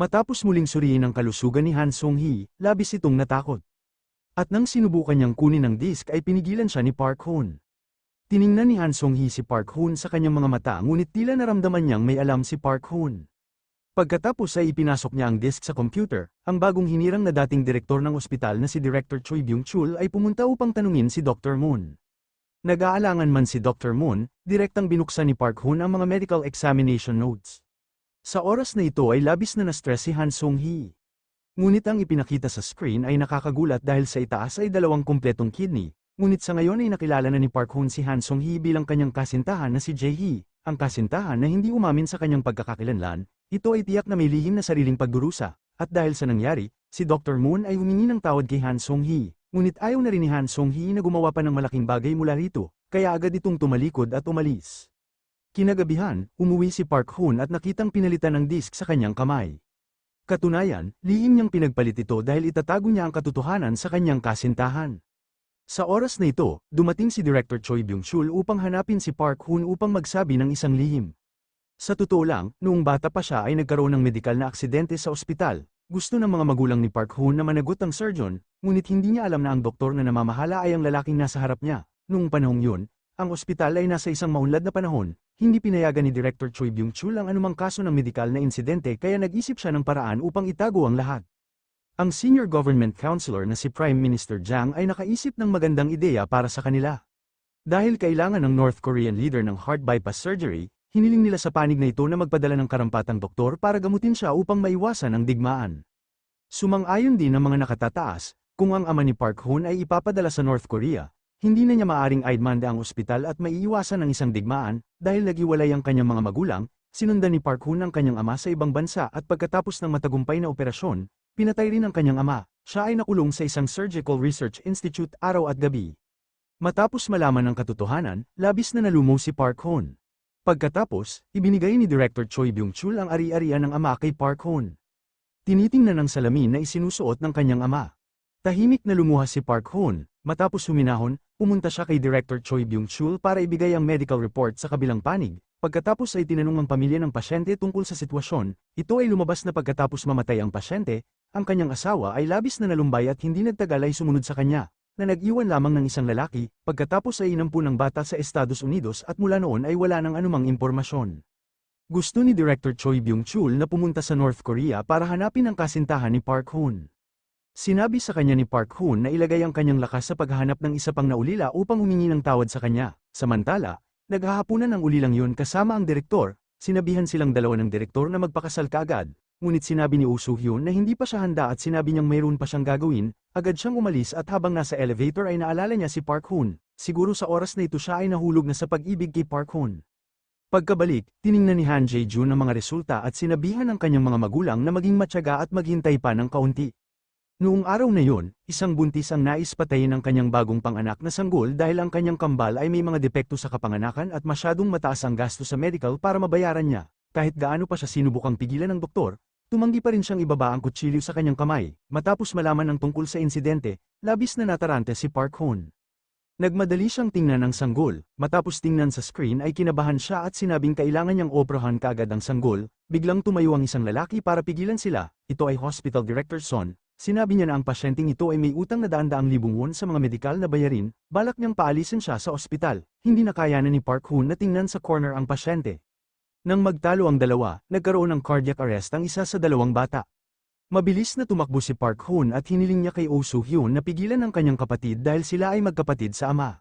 Matapos muling suriin ang kalusugan ni Han Song-hee, labis itong natakot. At nang sinubukan niyang kunin ang disk ay pinigilan siya ni Park Hoon. Tiningnan ni Han Song-hee si Park Hoon sa kanyang mga mata ngunit tila naramdaman niyang may alam si Park Hoon. Pagkatapos ay ipinasok niya ang disk sa computer, ang bagong hinirang na dating direktor ng ospital na si Director Choi Byung-chul ay pumunta upang tanungin si Dr. Moon. Nag-aalangan man si Dr. Moon, direktang binuksan ni Park Hoon ang mga medical examination notes. Sa oras na ito ay labis na na-stress si Han Song-hee. Ngunit ang ipinakita sa screen ay nakakagulat dahil sa itaas ay 2 kumpletong kidney, ngunit sa ngayon ay nakilala na ni Park Hoon si Han Song-hee bilang kanyang kasintahan na si Jae-hee, ang kasintahan na hindi umamin sa kanyang pagkakakilanlan. Ito ay tiyak na may lihim na sariling pagdurusa, at dahil sa nangyari, si Dr. Moon ay humingi ng tawad kay Han Song-hee, ngunit ayaw na rin ni Han Song-hee na gumawa pa ng malaking bagay mula rito, kaya agad itong tumalikod at umalis. Kinagabihan, umuwi si Park Hoon at nakitang pinalitan ng disk sa kanyang kamay. Katunayan, lihim niyang pinagpalit ito dahil itatago niya ang katotohanan sa kanyang kasintahan. Sa oras na ito, dumating si Director Choi Byung-chul upang hanapin si Park Hoon upang magsabi ng isang lihim. Sa totoo lang, noong bata pa siya ay nagkaroon ng medikal na aksidente sa ospital. Gusto ng mga magulang ni Park Hoon na managot ang surgeon, ngunit hindi niya alam na ang doktor na namamahala ay ang lalaking nasa harap niya. Noong panahong yun, ang ospital ay nasa isang maunlad na panahon, hindi pinayagan ni Director Choi Byung-chul ang anumang kaso ng medikal na insidente kaya nag-isip siya ng paraan upang itago ang lahat. Ang senior government counselor na si Prime Minister Jang ay nakaisip ng magandang ideya para sa kanila. Dahil kailangan ng North Korean leader ng heart bypass surgery, hiniling nila sa panig na ito na magpadala ng karampatang doktor para gamutin siya upang maiwasan ang digmaan. Sumang-ayon din ang mga nakatataas, kung ang ama ni Park Hoon ay ipapadala sa North Korea, hindi na niya maaring aidmanda ang ospital at maiiwasan ang isang digmaan, dahil naghiwalay ang kanyang mga magulang, sinundan ni Park Hoon ang kanyang ama sa ibang bansa at pagkatapos ng matagumpay na operasyon, pinatay rin ang kanyang ama, siya ay nakulong sa isang Surgical Research Institute araw at gabi. Matapos malaman ang katotohanan, labis na nalumo si Park Hoon. Pagkatapos, ibinigay ni Director Choi Byung-chul ang ari-arian ng ama kay Park Hoon. Tinitingnan ng salamin na isinusuot ng kanyang ama. Tahimik na lumuha si Park Hoon, matapos huminahon, pumunta siya kay Director Choi Byung-chul para ibigay ang medical report sa kabilang panig. Pagkatapos ay tinanong ang pamilya ng pasyente tungkol sa sitwasyon, ito ay lumabas na pagkatapos mamatay ang pasyente, ang kanyang asawa ay labis na nalumbay at hindi nagtagal ay sumunod sa kanya, na nag-iwan lamang ng isang lalaki, pagkatapos ay inampu ng bata sa Estados Unidos at mula noon ay wala ng anumang impormasyon. Gusto ni Director Choi Byung-chul na pumunta sa North Korea para hanapin ang kasintahan ni Park Hoon. Sinabi sa kanya ni Park Hoon na ilagay ang kanyang lakas sa paghahanap ng isa pang naulila upang humingi ng tawad sa kanya. Samantala, naghahapunan ang ulilang yun kasama ang direktor, sinabihan silang dalawa ng direktor na magpakasal kaagad, ngunit sinabi ni Oh Soo-hyun na hindi pa siya handa at sinabi niyang mayroon pa siyang gagawin, agad siyang umalis at habang nasa elevator ay naalala niya si Park Hoon, siguro sa oras na ito siya ay nahulog na sa pag-ibig kay Park Hoon. Pagkabalik, tiningnan ni Han Jae-jun ang mga resulta at sinabihan ang kanyang mga magulang na maging matyaga at maghintay pa ng kaunti. Noong araw na yon, isang buntis ang nais patayin ng kanyang bagong panganak na sanggol dahil ang kanyang kambal ay may mga depekto sa kapanganakan at masyadong mataas ang gasto sa medical para mabayaran niya. Kahit gaano pa siya sinubukang pigilan ng doktor, tumanggi pa rin siyang ibaba ang kutsilyo sa kanyang kamay. Matapos malaman ng tungkol sa insidente, labis na natarante si Park Hoon. Nagmadali siyang tingnan ang sanggol, matapos tingnan sa screen ay kinabahan siya at sinabing kailangan niyang operahan kaagad ang sanggol. Biglang tumayo ang isang lalaki para pigilan sila, ito ay Hospital Director Son. Sinabi niya na ang pasyenteng ito ay may utang na daan-daang libong won sa mga medikal na bayarin, balak niyang paalisin siya sa ospital. Hindi na kayanan ni Park Hoon na tingnan sa corner ang pasyente. Nang magtalo ang dalawa, nagkaroon ng cardiac arrest ang isa sa dalawang bata. Mabilis na tumakbo si Park Hoon at hiniling niya kay Oh Soo-hyun na pigilan ang kanyang kapatid dahil sila ay magkapatid sa ama.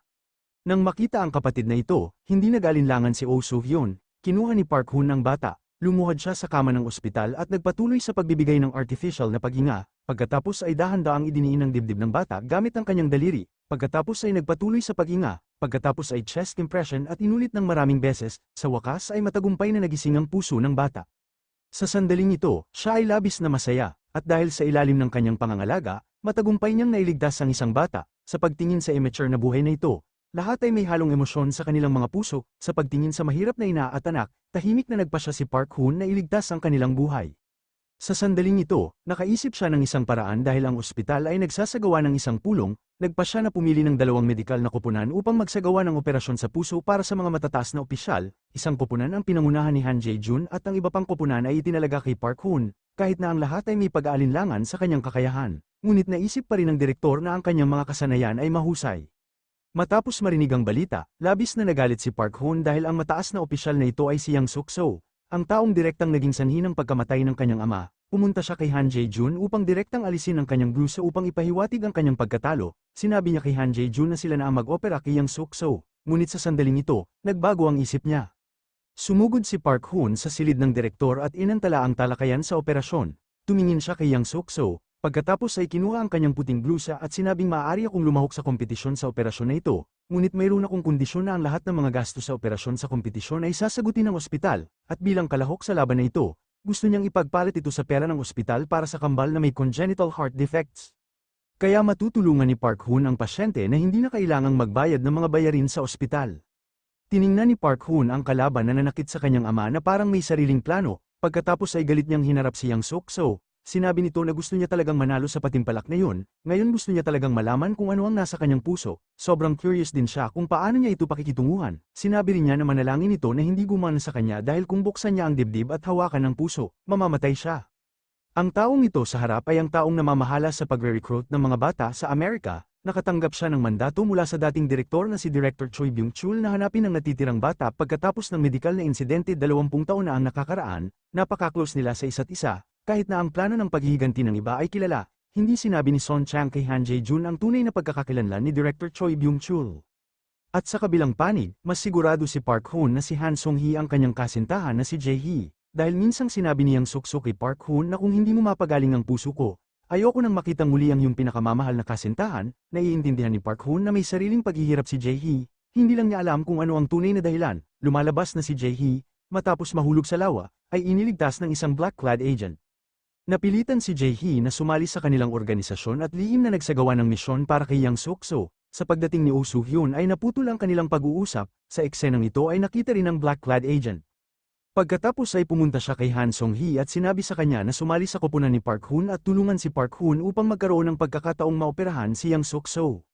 Nang makita ang kapatid na ito, hindi nag-alinlangan si Oh Soo-hyun, kinuha ni Park Hoon ang bata, lumuhad siya sa kama ng ospital at nagpatuloy sa pagbibigay ng artificial na paghinga. Pagkatapos ay dahan-daang idiniin ang dibdib ng bata gamit ang kanyang daliri, pagkatapos ay nagpatuloy sa paghinga, pagkatapos ay chest compression at inulit ng maraming beses, sa wakas ay matagumpay na nagising ang puso ng bata. Sa sandaling ito, siya ay labis na masaya, at dahil sa ilalim ng kanyang pangangalaga, matagumpay niyang nailigtas ang isang bata. Sa pagtingin sa immature na buhay na ito, lahat ay may halong emosyon sa kanilang mga puso. Sa pagtingin sa mahirap na ina at anak, tahimik na nagpasya si Park Hoon na iligtas ang kanilang buhay. Sa sandaling ito, nakaisip siya ng isang paraan dahil ang ospital ay nagsasagawa ng isang pulong, nagpasya na pumili ng 2 medikal na koponan upang magsagawa ng operasyon sa puso para sa mga matataas na opisyal, isang koponan ang pinangunahan ni Han Jae-jun at ang iba pang koponan ay itinalaga kay Park Hoon, kahit na ang lahat ay may pag-aalinlangan sa kanyang kakayahan. Ngunit naisip pa rin ng direktor na ang kanyang mga kasanayan ay mahusay. Matapos marinig ang balita, labis na nagalit si Park Hoon dahil ang mataas na opisyal na ito ay si Yang Suk-soo, ang taong direktang naging sanhi ng pagkamatay ng kanyang ama. Pumunta siya kay Han Jae-jun upang direktang alisin ang kanyang blusa upang ipahiwatig ang kanyang pagkatalo. Sinabi niya kay Han Jae-jun na sila na ang mag-opera kay Yang Suk-soo, ngunit sa sandaling ito, nagbago ang isip niya. Sumugod si Park Hoon sa silid ng direktor at inantala ang talakayan sa operasyon. Tumingin siya kay Yang Suk-soo, pagkatapos ay kinuha ang kanyang puting blusa at sinabing maaari akong lumahok sa kompetisyon sa operasyon na ito, ngunit mayroon akong kondisyon na ang lahat ng mga gastos sa operasyon sa kompetisyon ay sasagutin ng ospital, at bilang kalahok sa laban na ito, gusto niyang ipagpalit ito sa pera ng ospital para sa kambal na may congenital heart defects. Kaya matutulungan ni Park Hoon ang pasyente na hindi na kailangang magbayad ng mga bayarin sa ospital. Tiningnan ni Park Hoon ang kalaban na nanakit sa kanyang ama na parang may sariling plano, pagkatapos ay galit niyang hinarap si Yang Suk-soo. Sinabi nito na gusto niya talagang manalo sa patimpalak na yun, ngayon gusto niya talagang malaman kung ano ang nasa kanyang puso. Sobrang curious din siya kung paano niya ito pakikitunguhan. Sinabi rin niya na manalangin ito na hindi gumana sa kanya dahil kung buksan niya ang dibdib at hawakan ng puso, mamamatay siya. Ang taong ito sa harap ay ang taong namamahala sa pagre-recruit ng mga bata sa Amerika. Nakatanggap siya ng mandato mula sa dating direktor na si Director Choi Byung-chul na hanapin ang natitirang bata pagkatapos ng medikal na insidente 20 taon na ang nakakaraan. Napaka-close nila sa isa't isa. Kahit na ang plano ng paghihiganti ng iba ay kilala, hindi sinabi ni Son Chang kay Han Jae-jun ang tunay na pagkakakilanlan ni Director Choi Byung-chul. At sa kabilang panig, mas sigurado si Park Hoon na si Han Song-hee ang kanyang kasintahan na si Jae-hee, dahil minsang sinabi niyang Suk-soo kay Park Hoon na kung hindi mo mapagaling ang puso ko, ayoko nang makitang muli ang iyong pinakamamahal na kasintahan. Naiintindihan ni Park Hoon na may sariling paghihirap si Jae-hee, hindi lang niya alam kung ano ang tunay na dahilan. Lumalabas na si Jae-hee, matapos mahulog sa lawa, ay iniligtas ng isang black-clad agent. Napilitan si Jae-hee na sumali sa kanilang organisasyon at lihim na nagsagawa ng misyon para kay Yang Suk-soo. Sa pagdating ni Oh Soo-hyun ay naputol ang kanilang pag-uusap, sa eksenang ito ay nakita rin ang black-clad agent. Pagkatapos ay pumunta siya kay Han Song-hee at sinabi sa kanya na sumali sa koponan ni Park Hoon at tulungan si Park Hoon upang magkaroon ng pagkakataong maoperahan si Yang Suk-soo.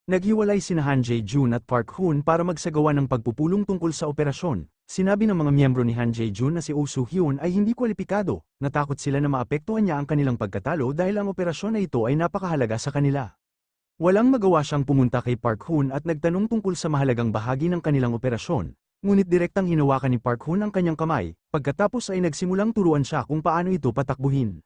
Naghiwalay sina Han Jae-jun at Park Hoon para magsagawa ng pagpupulong tungkol sa operasyon. Sinabi ng mga miyembro ni Han Jae-jun na si Oh Soo-hyun ay hindi kwalipikado, natakot sila na maapektuhan niya ang kanilang pagkatalo dahil ang operasyon na ito ay napakahalaga sa kanila. Walang magawa siyang pumunta kay Park Hoon at nagtanong tungkol sa mahalagang bahagi ng kanilang operasyon, ngunit direktang hinawakan ni Park Hoon ang kanyang kamay, pagkatapos ay nagsimulang turuan siya kung paano ito patakbuhin.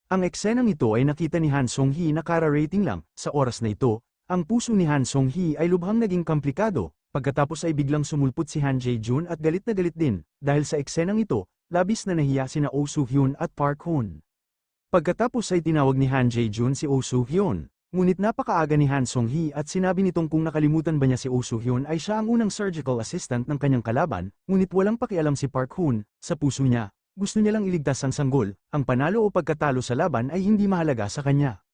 Ang eksenang ito ay nakita ni Han Song-hee na kara-rating lang. Sa oras na ito, ang puso ni Han Song-hee ay lubhang naging komplikado. Pagkatapos ay biglang sumulpot si Han Jae-jun at galit na galit din, dahil sa eksenang ito, labis na nahiya sina Oh Soo-hyun at Park Hoon. Pagkatapos ay tinawag ni Han Jae-jun si Oh Soo-hyun, ngunit napakaaga ni Han Song-hee at sinabi nitong kung nakalimutan ba niya si Oh Soo-hyun ay siya ang unang surgical assistant ng kanyang kalaban, ngunit walang pakialam si Park Hoon. Sa puso niya, gusto niya lang iligtas ang sanggol, ang panalo o pagkatalo sa laban ay hindi mahalaga sa kanya.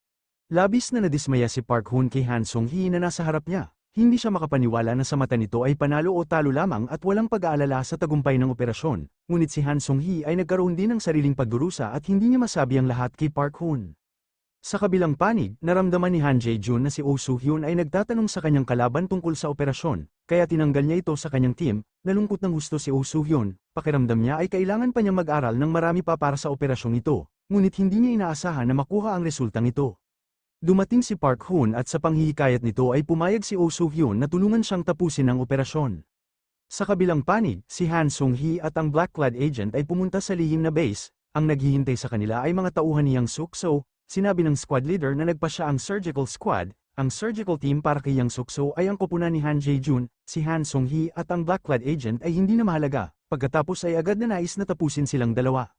Labis na nadismaya si Park Hoon kay Han Song-hee na nasa harap niya. Hindi siya makapaniwala na sa mata nito ay panalo o talo lamang at walang pag-aalala sa tagumpay ng operasyon, ngunit si Han Song-hee ay nagkaroon din ng sariling pagdurusa at hindi niya masabi ang lahat kay Park Hoon. Sa kabilang panig, naramdaman ni Han Jae-jun na si Oh Soo-hyun ay nagtatanong sa kanyang kalaban tungkol sa operasyon, kaya tinanggal niya ito sa kanyang team. Nalungkot ng husto si Oh Soo-hyun, pakiramdam niya ay kailangan pa niyang mag-aral ng marami pa para sa operasyong ito, ngunit hindi niya inaasahan na makuha ang resultang ito. Dumating si Park Hoon at sa panghihikayat nito ay pumayag si Oh Soo-hyun na tulungan siyang tapusin ang operasyon. Sa kabilang panig, si Han Song-hee at ang black-clad agent ay pumunta sa lihim na base. Ang naghihintay sa kanila ay mga tauhan ni Yang Suk-soo. Sinabi ng squad leader na nagpa siya ang surgical squad. Ang surgical team para kay Yang Suk-soo ay ang koponan ni Han Jae-jun, si Han Song-hee at ang black-clad agent ay hindi na mahalaga. Pagkatapos ay agad na nais na tapusin silang dalawa.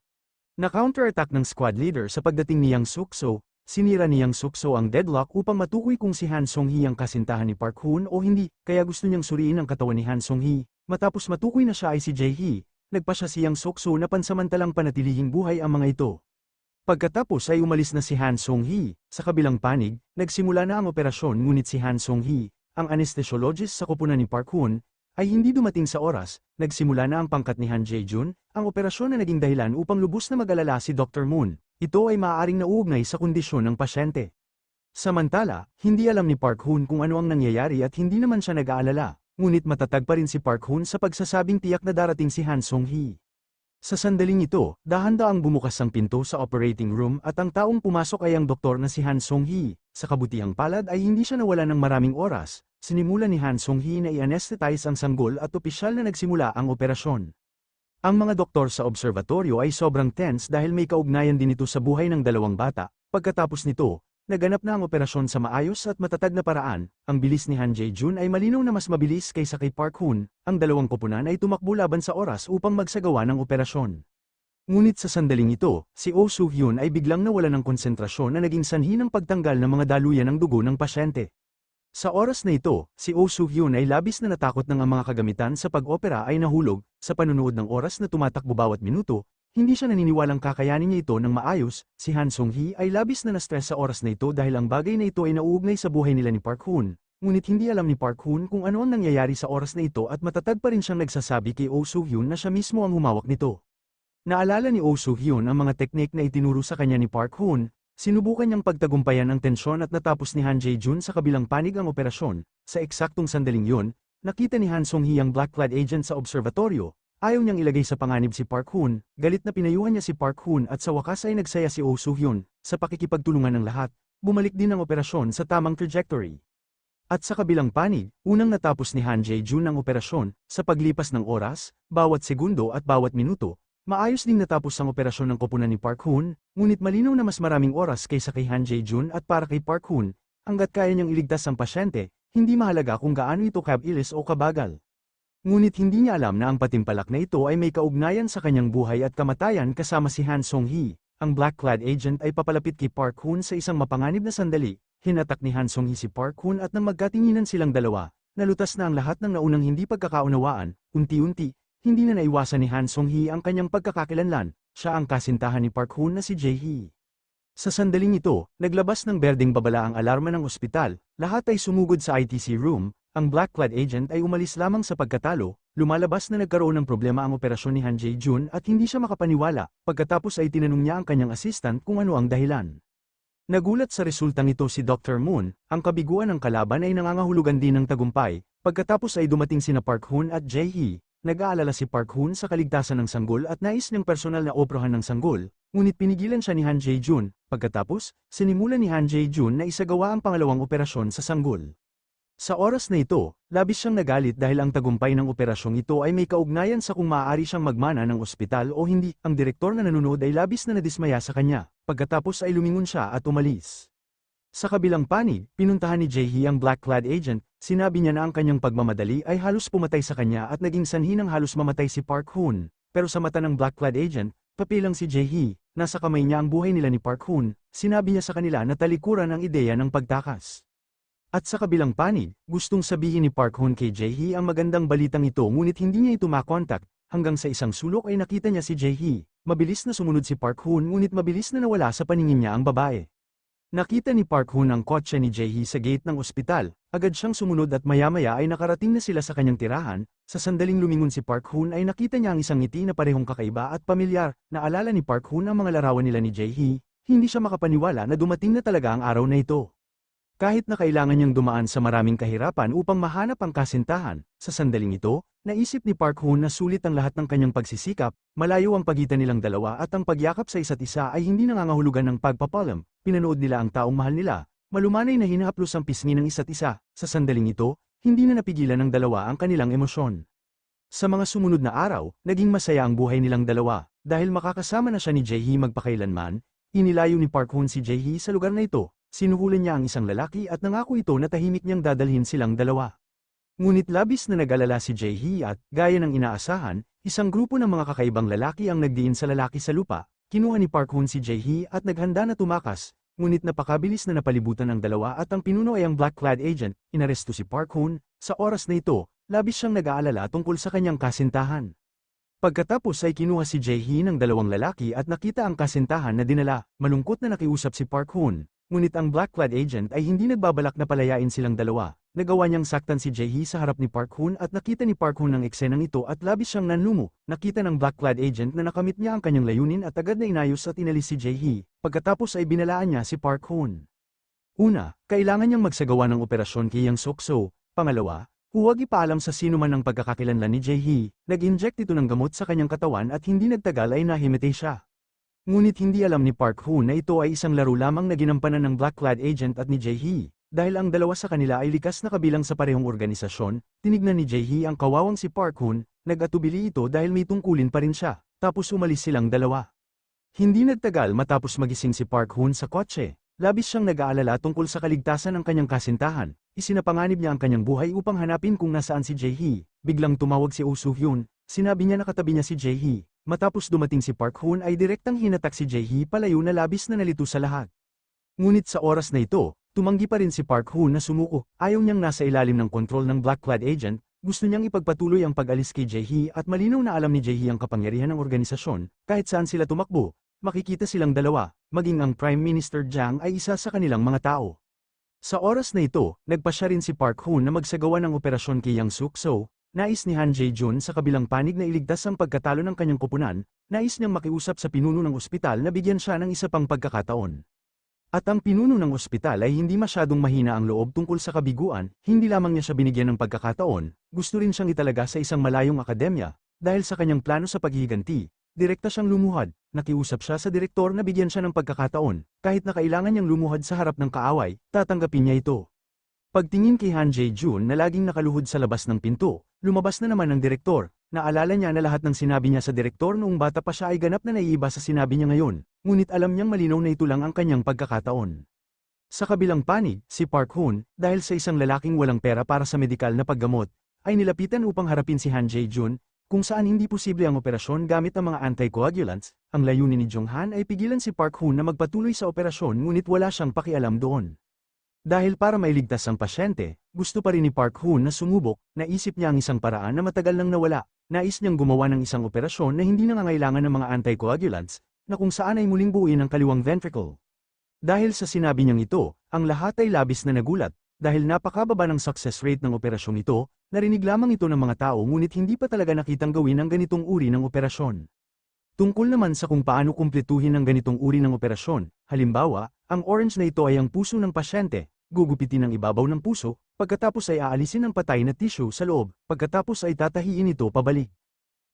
Na-counter-attack ng squad leader sa pagdating ni Yang Suk-soo. Sinira ni Yang Suk-soo ang deadlock upang matukoy kung si Han Song-hee ang kasintahan ni Park Hoon o hindi, kaya gusto niyang suriin ang katawan ni Han Song-hee. Matapos matukoy na siya ay si Jae-hee, nagpa siya si Yang Suk-soo na pansamantalang panatilihing buhay ang mga ito. Pagkatapos ay umalis na si Han Song-hee. Sa kabilang panig, nagsimula na ang operasyon ngunit si Han Song-hee, ang anesthesiologist sa koponan ni Park Hoon, ay hindi dumating sa oras. Nagsimula na ang pangkat ni Han Jae-jun, ang operasyon na naging dahilan upang lubos na mag-alala si Dr. Moon. Ito ay maaaring nauugnay sa kondisyon ng pasyente. Samantala, hindi alam ni Park Hoon kung ano ang nangyayari at hindi naman siya nag-aalala, ngunit matatag pa rin si Park Hoon sa pagsasabing tiyak na darating si Han Song-hee. Sa sandaling ito, dahan-daang bumukas ang pinto sa operating room at ang taong pumasok ay ang doktor na si Han Song-hee. Sa kabutihang palad ay hindi siya nawala ng maraming oras, sinimula ni Han Song-hee na i-anesthetize ang sanggol at opisyal na nagsimula ang operasyon. Ang mga doktor sa observatoryo ay sobrang tense dahil may kaugnayan din ito sa buhay ng dalawang bata. Pagkatapos nito, naganap na ang operasyon sa maayos at matatag na paraan. Ang bilis ni Han Jae-jun ay malinaw na mas mabilis kaysa kay Park Hoon. Ang dalawang koponan ay tumakbo laban sa oras upang magsagawa ng operasyon. Ngunit sa sandaling ito, si Oh Soo-hyun ay biglang nawala ng konsentrasyon na naging sanhi ng pagtanggal ng mga daluyan ng dugo ng pasyente. Sa oras na ito, si Oh Soo-hyun ay labis na natakot ng ang mga kagamitan sa pag-opera ay nahulog. Sa panunood ng oras na tumatakbo bawat minuto, hindi siya naniniwalang kakayanin niya ito ng maayos. Si Han Song-hee ay labis na na-stress sa oras na ito dahil ang bagay na ito ay nauugnay sa buhay nila ni Park Hoon. Ngunit hindi alam ni Park Hoon kung ano ang nangyayari sa oras na ito at matatag pa rin siyang nagsasabi kay Oh Soo-hyun na siya mismo ang humawak nito. Naalala ni Oh Soo-hyun ang mga teknik na itinuro sa kanya ni Park Hoon. Sinubukan niyang pagtagumpayan ang tensyon at natapos ni Han Jae-jun sa kabilang panig ang operasyon. Sa eksaktong sandaling yun, nakita ni Han Song-hee ang black-clad agent sa observatoryo. Ayaw niyang ilagay sa panganib si Park Hoon, galit na pinayuhan niya si Park Hoon at sa wakas ay nagsaya si Oh Soo-hyun. Sa pakikipagtulungan ng lahat, bumalik din ang operasyon sa tamang trajectory. At sa kabilang panig, unang natapos ni Han Jae-jun ang operasyon. Sa paglipas ng oras, bawat segundo at bawat minuto, maayos ding natapos ang operasyon ng koponan ni Park Hoon, ngunit malinaw na mas maraming oras kaysa kay Han Jae-jun at para kay Park Hoon, hangga't kaya niyang iligtas ang pasyente, hindi mahalaga kung gaano ito kabilis o kabagal. Ngunit hindi niya alam na ang patimpalak na ito ay may kaugnayan sa kanyang buhay at kamatayan kasama si Han Song-hee. Ang black-clad agent ay papalapit kay Park Hoon sa isang mapanganib na sandali. Hinatak ni Han Song-hee si Park Hoon at nang magkatinginan silang dalawa, nalutas na ang lahat ng naunang hindi pagkakaunawaan. Unti-unti, hindi na naiwasan ni Han Song-hee ang kanyang pagkakakilanlan. Siya ang kasintahan ni Park Hoon na si Jae-hee. Sa sandaling ito, naglabas ng berdeng babala ang alarma ng ospital. Lahat ay sumugod sa ITC room. Ang black-clad agent ay umalis lamang sa pagkatalo, lumalabas na nagkaroon ng problema ang operasyon ni Han Jae-jun at hindi siya makapaniwala. Pagkatapos ay tinanong niya ang kanyang assistant kung ano ang dahilan. Nagulat sa resultang ito si Dr. Moon. Ang kabiguan ng kalaban ay nangangahulugan din ng tagumpay. Pagkatapos ay dumating sina Park Hoon at Jae-hee. Nag-aalala si Park Hoon sa kaligtasan ng sanggol at nais niyang personal na oprohan ng sanggol, ngunit pinigilan siya ni Han Jae-jun. Pagkatapos, sinimulan ni Han Jae-jun na isagawa ang pangalawang operasyon sa sanggol. Sa oras na ito, labis siyang nagalit dahil ang tagumpay ng operasyong ito ay may kaugnayan sa kung maaari siyang magmana ng ospital o hindi. Ang direktor na nanonood ay labis na nadismaya sa kanya, pagkatapos ay lumingon siya at umalis. Sa kabilang panig, pinuntahan ni Jae-hee ang black-clad agent. Sinabi niya na ang kanyang pagmamadali ay halos pumatay sa kanya at naging sanhi ng halos mamatay si Park Hoon. Pero sa mata ng black-clad agent, papilang si Jae-hee, nasa kamay niya ang buhay nila ni Park Hoon. Sinabi niya sa kanila na talikuran ang ideya ng pagtakas. At sa kabilang panig, gustong sabihin ni Park Hoon kay Jae-hee ang magandang balitang ito ngunit hindi niya ito makontak. Hanggang sa isang sulok ay nakita niya si Jae-hee. Mabilis na sumunod si Park Hoon ngunit mabilis na nawala sa paningin niya ang babae. Nakita ni Park Hoon ang kotse ni Jae-hee sa gate ng ospital. Agad siyang sumunod at maya-maya ay nakarating na sila sa kanyang tirahan. Sa sandaling lumingon si Park Hoon ay nakita niya ang isang ngiti na parehong kakaiba at pamilyar. Naalala ni Park Hoon ang mga larawan nila ni Jae-hee. Hindi siya makapaniwala na dumating na talaga ang araw na ito. Kahit na kailangan niyang dumaan sa maraming kahirapan upang mahanap ang kasintahan, sa sandaling ito, naisip ni Park Hoon na sulit ang lahat ng kanyang pagsisikap, malayo ang pagitan nilang dalawa at ang pagyakap sa isa't isa ay hindi nangangahulugan ng pagpapalam. Pinanood nila ang taong mahal nila, malumanay na hinahaplos ang pisngi ng isa't isa. Sa sandaling ito, hindi na napigilan ng dalawa ang kanilang emosyon. Sa mga sumunod na araw, naging masaya ang buhay nilang dalawa, dahil makakasama na siya ni Jae-hee magpakailanman. Inilayo ni Park Hoon si Jae-hee sa lugar na ito. Sinuhulan niya ang isang lalaki at nangako ito na tahimik niyang dadalhin silang dalawa. Ngunit labis na nag-alala si Jae-hee at, gaya ng inaasahan, isang grupo ng mga kakaibang lalaki ang nagdiin sa lalaki sa lupa. Kinuha ni Park Hoon si Jae-hee at naghanda na tumakas, ngunit napakabilis na napalibutan ang dalawa at ang pinuno ay ang black-clad agent. Inaresto si Park Hoon. Sa oras na ito, labis siyang nag-aalala tungkol sa kanyang kasintahan. Pagkatapos ay kinuha si Jae-hee ng dalawang lalaki at nakita ang kasintahan na dinala. Malungkot na nakiusap si Park Hoon. Ngunit ang black-clad agent ay hindi nagbabalak na palayain silang dalawa. Nagawa niyang saktan si Jae-hee sa harap ni Park Hoon at nakita ni Park Hoon ang eksenang ito at labis siyang nanlumo. Nakita ng black-clad agent na nakamit niya ang kanyang layunin at agad na inayos at inalis si Jae-hee. Pagkatapos ay binalaan niya si Park Hoon. Una, kailangan niyang magsagawa ng operasyon kay Yang Sokso. Pangalawa, huwag ipaalam sa sino man ang pagkakakilanlan ni Jae-hee. Nag-inject ito ng gamot sa kanyang katawan at hindi nagtagal ay nahimatay siya. Ngunit hindi alam ni Park Hoon na ito ay isang laro lamang na ginampanan ng Black Clad agent at ni Jae-hee. Dahil ang dalawa sa kanila ay likas na kabilang sa parehong organisasyon, tinignan ni Jae-hee ang kawawang si Park Hoon, nag-atubili ito dahil may tungkulin pa rin siya, tapos umalis silang dalawa. Hindi nagtagal matapos magising si Park Hoon sa kotse. Labis siyang nag-aalala tungkol sa kaligtasan ng kanyang kasintahan. Isinapanganib niya ang kanyang buhay upang hanapin kung nasaan si Jae-hee. Biglang tumawag si Oh Soo-hyun. Sinabi niya na katabi niya si Jae-hee. Matapos dumating si Park Hoon ay direktang hinatak si Jae-hee palayo na labis na nalito sa lahat. Ngunit sa oras na ito, tumanggi pa rin si Park Hoon na sumuko. Ayaw niyang nasa ilalim ng kontrol ng Black Clad agent. Gusto niyang ipagpatuloy ang pag-alis kay Jae-hee at malinaw na alam ni Jae-hee ang kapangyarihan ng organisasyon. Kahit saan sila tumakbo, makikita silang dalawa, maging ang Prime Minister Jang ay isa sa kanilang mga tao. Sa oras na ito, nagpasya rin si Park Hoon na magsagawa ng operasyon kay Yang Suk-so. Nais ni Han Jae-jun sa kabilang panig na iligtas ang pagkatalo ng kanyang koponan. Nais niyang makiusap sa pinuno ng ospital na bigyan siya ng isa pang pagkakataon. At ang pinuno ng ospital ay hindi masyadong mahina ang loob tungkol sa kabiguan, hindi lamang niya siya binigyan ng pagkakataon, gusto rin siyang italaga sa isang malayong akademya, dahil sa kanyang plano sa paghihiganti. Direkta siyang lumuhad, nakiusap siya sa direktor na bigyan siya ng pagkakataon, kahit na kailangan niyang lumuhad sa harap ng kaaway, tatanggapin niya ito. Pagtingin kay Han Jae-jun na laging nakaluhod sa labas ng pinto, lumabas na naman ang direktor. Naalala niya na lahat ng sinabi niya sa direktor noong bata pa siya ay ganap na naiiba sa sinabi niya ngayon, ngunit alam niyang malinaw na ito lang ang kanyang pagkakataon. Sa kabilang panig, si Park Hoon, dahil sa isang lalaking walang pera para sa medikal na paggamot, ay nilapitan upang harapin si Han Jae-jun, kung saan hindi posible ang operasyon gamit ang mga anticoagulants. Ang layunin ni Jong-han ay pigilan si Park Hoon na magpatuloy sa operasyon ngunit wala siyang pakialam doon. Dahil para mailigtas ang pasyente, gusto pa rin ni Park Hoon na sumubok, naisip niya ang isang paraan na matagal nang nawala. Nais niyang gumawa ng isang operasyon na hindi nangangailangan ng mga anticoagulants, na kung saan ay muling buuin ang kaliwang ventricle. Dahil sa sinabi niyang ito, ang lahat ay labis na nagulat, dahil napakababa ng success rate ng operasyong ito, narinig lamang ito ng mga tao ngunit hindi pa talaga nakitang gawin ang ganitong uri ng operasyon. Tungkol naman sa kung paano kumpletuhin ang ganitong uri ng operasyon, halimbawa, ang orange na ito ay ang puso ng pasyente, gugupitin ang ibabaw ng puso, pagkatapos ay aalisin ang patay na tissue sa loob, pagkatapos ay tatahiin ito pabalik.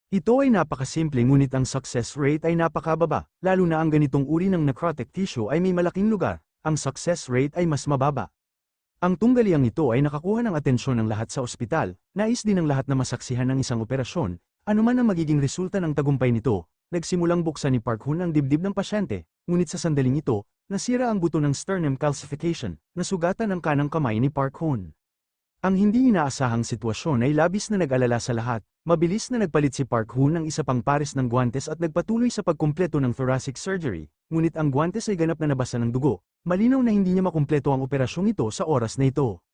Ito ay napakasimple ngunit ang success rate ay napakababa, lalo na ang ganitong uri ng necrotic tissue ay may malaking lugar, ang success rate ay mas mababa. Ang tunggaliang ito ay nakakuha ng atensyon ng lahat sa ospital, nais din ng lahat na masaksihan ng isang operasyon, anuman ang magiging resulta ng tagumpay nito. Nagsimulang buksan ni Park Hoon ang dibdib ng pasyente, ngunit sa sandaling ito, nasira ang buto ng sternum calcification, nasugatan ang kanang kamay ni Park Hoon. Ang hindi inaasahang sitwasyon ay labis na nag-alala sa lahat, mabilis na nagpalit si Park Hoon ng isa pang pares ng guwantes at nagpatuloy sa pagkumpleto ng thoracic surgery, ngunit ang guwantes ay ganap na nabasa ng dugo, malinaw na hindi niya makumpleto ang operasyong ito sa oras na ito.